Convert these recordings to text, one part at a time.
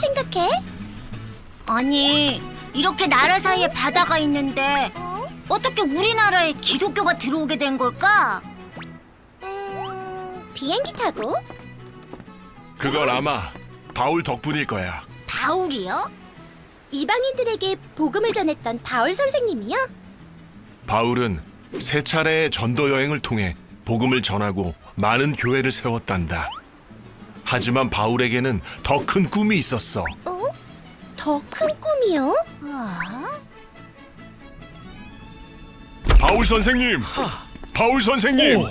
생각해? 아니, 이렇게 나라 사이에 바다가 있는데 어떻게 우리나라에 기독교가 들어오게 된 걸까? 비행기 타고? 그건 아마 바울 덕분일 거야. 바울이요? 이방인들에게 복음을 전했던 바울 선생님이요? 바울은 세 차례의 전도 여행을 통해 복음을 전하고 많은 교회를 세웠단다. 하지만 바울에게는 더 큰 꿈이 있었어. 더 큰 꿈이요? 바울 선생님! 바울 선생님!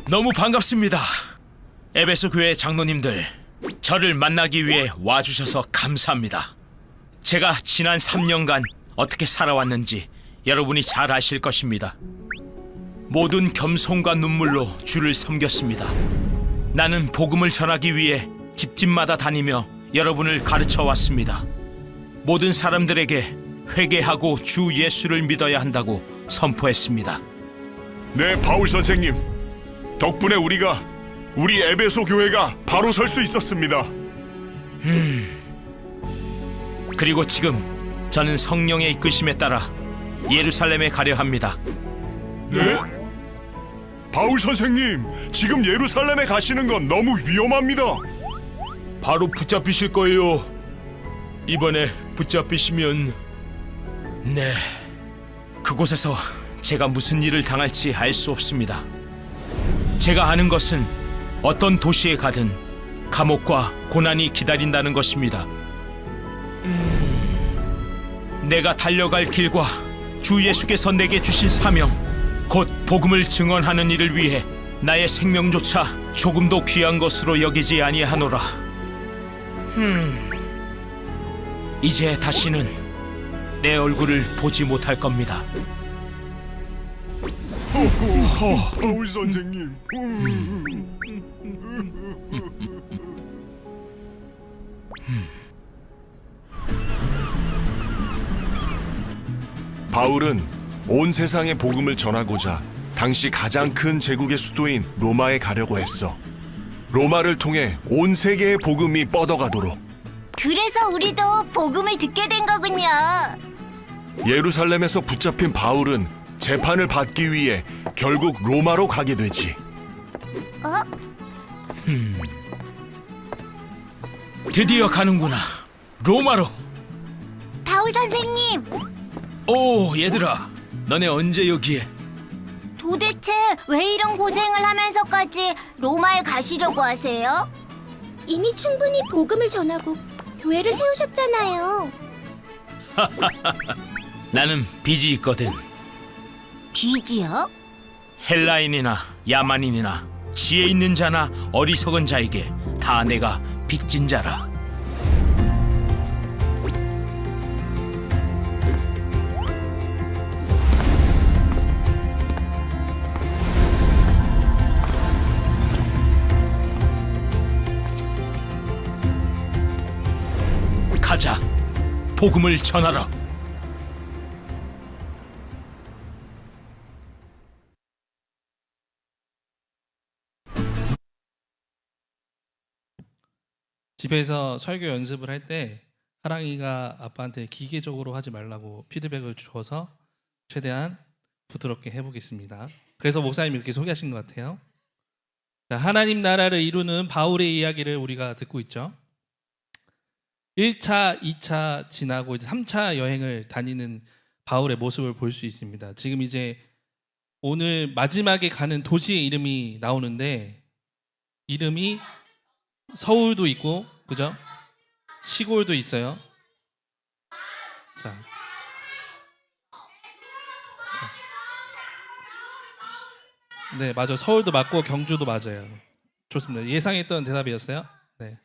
너무 반갑습니다. 에베소 교회 장로님들, 저를 만나기 위해 와주셔서 감사합니다. 제가 지난 3년간 어떻게 살아왔는지 여러분이 잘 아실 것입니다. 모든 겸손과 눈물로 주를 섬겼습니다. 나는 복음을 전하기 위해 집집마다 다니며 여러분을 가르쳐 왔습니다. 모든 사람들에게 회개하고 주 예수를 믿어야 한다고 선포했습니다. 네, 바울 선생님. 덕분에 우리 에베소 교회가 바로 설 수 있었습니다. 그리고 지금 저는 성령의 이끄심에 따라 예루살렘에 가려 합니다. 네? 바울 선생님, 지금 예루살렘에 가시는 건 너무 위험합니다. 바로 붙잡히실 거예요. 이번에 붙잡히시면 네, 그곳에서 제가 무슨 일을 당할지 알 수 없습니다. 제가 아는 것은 어떤 도시에 가든 감옥과 고난이 기다린다는 것입니다. 내가 달려갈 길과 주 예수께서 내게 주신 사명, 곧 복음을 증언하는 일을 위해 나의 생명조차 조금도 귀한 것으로 여기지 아니하노라. 이제 다시는 내 얼굴을 보지 못할 겁니다. 바울 선생님. 바울은 온 세상에 복음을 전하고자 당시 가장 큰 제국의 수도인 로마에 가려고 했어. 로마를 통해 온 세계의 복음이 뻗어가도록. 그래서 우리도 복음을 듣게 된 거군요. 예루살렘에서 붙잡힌 바울은 재판을 받기 위해 결국 로마로 가게 되지. 드디어 가는구나. 로마로. 바울 선생님, 오, 얘들아, 너네 언제 여기에? 도대체 왜 이런 고생을 하면서까지 로마에 가시려고 하세요? 이미 충분히 복음을 전하고 교회를 세우셨잖아요. 나는 빚이 있거든. 빚이요? 헬라인이나 야만인이나 지혜 있는 자나 어리석은 자에게 다 내가 빚진 자라. 가자, 복음을 전하라. 집에서 설교 연습을 할 때 하랑이가 아빠한테 기계적으로 하지 말라고 피드백을 줘서 최대한 부드럽게 해보겠습니다. 그래서 목사님이 이렇게 소개하신 것 같아요. 자, 하나님 나라를 이루는 바울의 이야기를 우리가 듣고 있죠. 1차, 2차 지나고 이제 3차 여행을 다니는 바울의 모습을 볼 수 있습니다. 지금 이제 오늘 마지막에 가는 도시의 이름이 나오는데 이름이 서울도 있고, 그죠? 시골도 있어요. 자. 네, 맞아요. 서울도 맞고 경주도 맞아요. 좋습니다. 예상했던 대답이었어요. 네.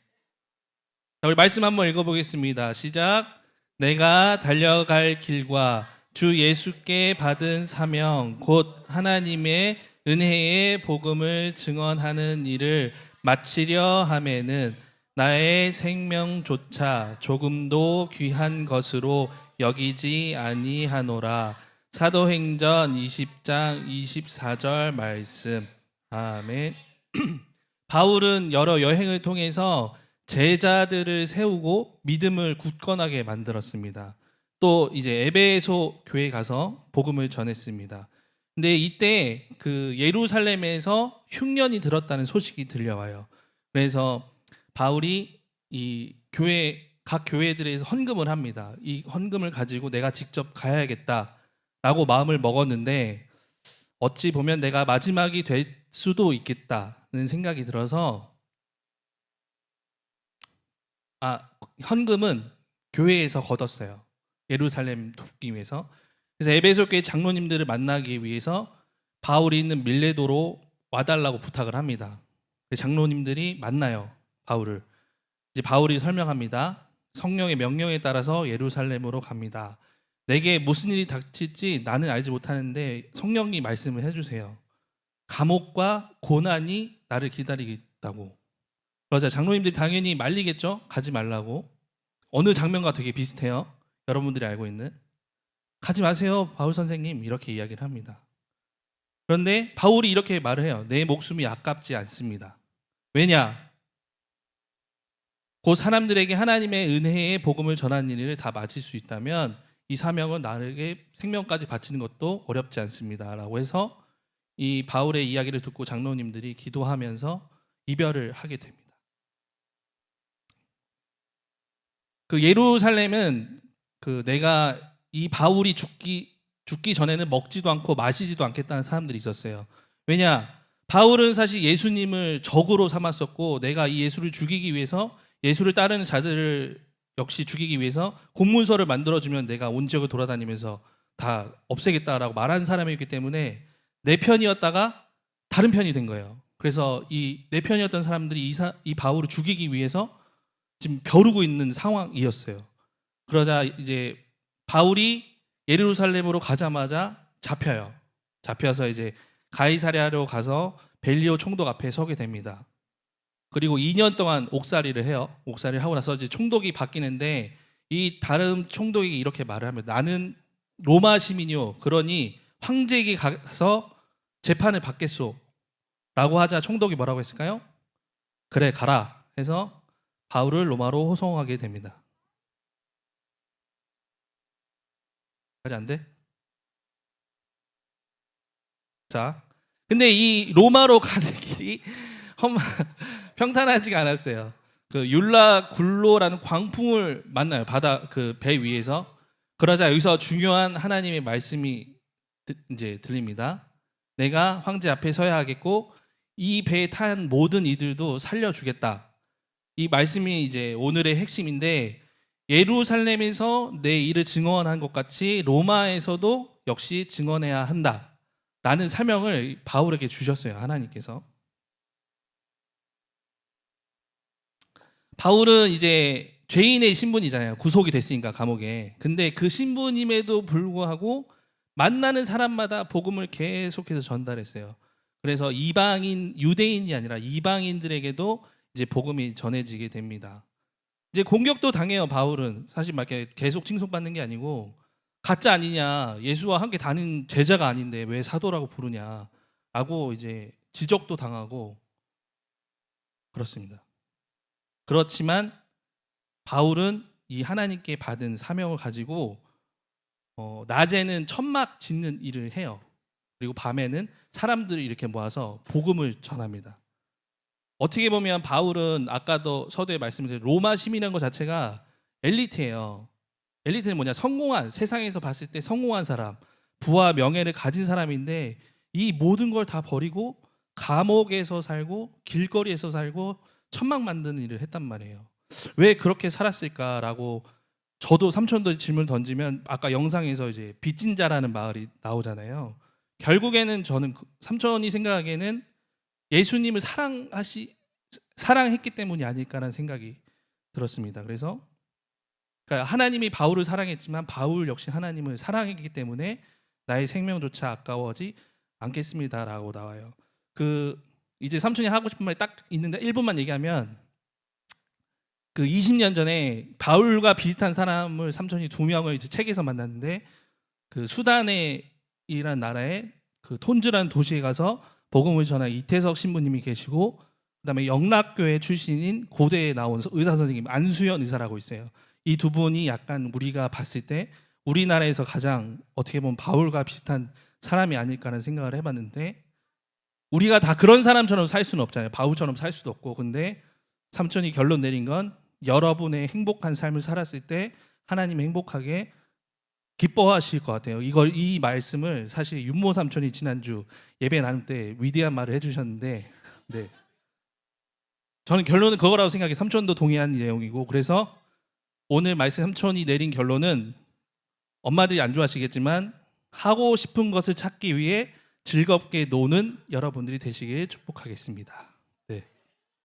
자, 우리 말씀 한번 읽어보겠습니다. 시작. 내가 달려갈 길과 주 예수께 받은 사명, 곧 하나님의 은혜의 복음을 증언하는 일을 마치려 하면은 나의 생명조차 조금도 귀한 것으로 여기지 아니하노라. 사도행전 20장 24절 말씀. 아멘. 바울은 여러 여행을 통해서 제자들을 세우고 믿음을 굳건하게 만들었습니다. 또 이제 에베소 교회 가서 복음을 전했습니다. 근데 이때 그 예루살렘에서 흉년이 들었다는 소식이 들려와요. 그래서 바울이 이 각 교회들에서 헌금을 합니다. 이 헌금을 가지고 내가 직접 가야겠다라고 마음을 먹었는데 어찌 보면 내가 마지막이 될 수도 있겠다는 생각이 들어서 헌금은 교회에서 걷었어요. 예루살렘 돕기 위해서. 그래서 에베소 교회 장로님들을 만나기 위해서 바울이 있는 밀레도로 와달라고 부탁을 합니다. 장로님들이 만나요. 바울을. 이제 바울이 설명합니다. 성령의 명령에 따라서 예루살렘으로 갑니다. 내게 무슨 일이 닥칠지 나는 알지 못하는데 성령이 말씀을 해주세요. 감옥과 고난이 나를 기다리겠다고. 그러자 장로님들이 당연히 말리겠죠. 가지 말라고. 어느 장면과 되게 비슷해요. 여러분들이 알고 있는. 가지 마세요, 바울 선생님. 이렇게 이야기를 합니다. 그런데 바울이 이렇게 말을 해요. 내 목숨이 아깝지 않습니다. 왜냐? 곧 사람들에게 하나님의 은혜의 복음을 전하는 일을 다 마칠 수 있다면 이 사명은 나에게 생명까지 바치는 것도 어렵지 않습니다. 라고 해서 이 바울의 이야기를 듣고 장로님들이 기도하면서 이별을 하게 됩니다. 그 예루살렘은 내가 이 바울이 죽기 전에는 먹지도 않고 마시지도 않겠다는 사람들이 있었어요. 왜냐? 바울은 사실 예수님을 적으로 삼았었고 내가 이 예수를 죽이기 위해서 예수를 따르는 자들을 역시 죽이기 위해서 공문서를 만들어주면 내가 온 지역을 돌아다니면서 다 없애겠다라고 말한 사람이었기 때문에 내 편이었다가 다른 편이 된 거예요. 그래서 이 내 편이었던 사람들이 이 바울을 죽이기 위해서 지금 벼르고 있는 상황이었어요. 그러자 이제 바울이 예루살렘으로 가자마자 잡혀요. 잡혀서 이제 가이사랴로 가서 벨리오 총독 앞에 서게 됩니다. 그리고 2년 동안 옥살이를 해요. 옥살이를 하고 나서 이제 총독이 바뀌는데 이 다른 총독이 이렇게 말을 합니다. 나는 로마 시민이요. 그러니 황제에게 가서 재판을 받겠소. 라고 하자 총독이 뭐라고 했을까요? 그래 가라 해서 바울을 로마로 호송하게 됩니다. 말이 안 돼? 자, 근데 이 로마로 가는 길이 평탄하지가 않았어요. 그 율라 굴로라는 광풍을 만나요. 바다 배 위에서. 그러자 여기서 중요한 하나님의 말씀이 이제 들립니다. 내가 황제 앞에 서야 하겠고 이 배에 탄 모든 이들도 살려주겠다. 이 말씀이 이제 오늘의 핵심인데 예루살렘에서 내 일을 증언한 것 같이 로마에서도 역시 증언해야 한다라는 사명을 바울에게 주셨어요. 하나님께서. 바울은 이제 죄인의 신분이잖아요. 구속이 됐으니까 감옥에. 근데 그 신분임에도 불구하고 만나는 사람마다 복음을 계속해서 전달했어요. 그래서 유대인이 아니라 이방인들에게도 이제 복음이 전해지게 됩니다. 이제 공격도 당해요. 바울은 사실 막 이렇게 계속 칭송받는 게 아니고 가짜 아니냐, 예수와 함께 다닌 제자가 아닌데 왜 사도라고 부르냐라고 이제 지적도 당하고 그렇습니다. 그렇지만 바울은 이 하나님께 받은 사명을 가지고 낮에는 천막 짓는 일을 해요. 그리고 밤에는 사람들을 이렇게 모아서 복음을 전합니다. 어떻게 보면 바울은 아까도 서두에 말씀드린 로마 시민이라는 것 자체가 엘리트예요. 엘리트는 뭐냐? 성공한, 세상에서 봤을 때 성공한 사람, 부와 명예를 가진 사람인데 이 모든 걸 다 버리고 감옥에서 살고 길거리에서 살고 천막 만드는 일을 했단 말이에요. 왜 그렇게 살았을까라고 저도 삼촌도 질문 던지면 아까 영상에서 이제 빚진 자라는 마을이 나오잖아요. 결국에는 저는 삼촌이 생각하기에는 예수님을 사랑했기 때문이 아닐까라는 생각이 들었습니다. 그래서 그러니까 하나님이 바울을 사랑했지만 바울 역시 하나님을 사랑했기 때문에 나의 생명조차 아까워하지 않겠습니다라고 나와요. 이제 삼촌이 하고 싶은 말이 딱 있는데 1분만 얘기하면 20년 전에 바울과 비슷한 사람을 삼촌이 2명을 이제 책에서 만났는데 수단이라는 나라에 톤즈라는 도시에 가서 복음을 전한 이태석 신부님이 계시고 그다음에 영락교회 출신인 고대에 나온 의사 선생님 안수현 의사라고 있어요. 이 두 분이 약간 우리가 봤을 때 우리나라에서 가장 어떻게 보면 바울과 비슷한 사람이 아닐까라는 생각을 해봤는데, 우리가 다 그런 사람처럼 살 수는 없잖아요. 바울처럼 살 수도 없고. 근데 삼촌이 결론 내린 건 여러분의 행복한 삶을 살았을 때 하나님 행복하게 기뻐하실 것 같아요. 이 말씀을 사실 윤모 삼촌이 지난주 예배 나눌 때 위대한 말을 해주셨는데, 네. 저는 결론은 그거라고 생각해요. 삼촌도 동의한 내용이고, 그래서 오늘 말씀 삼촌이 내린 결론은 엄마들이 안 좋아하시겠지만 하고 싶은 것을 찾기 위해 즐겁게 노는 여러분들이 되시길 축복하겠습니다.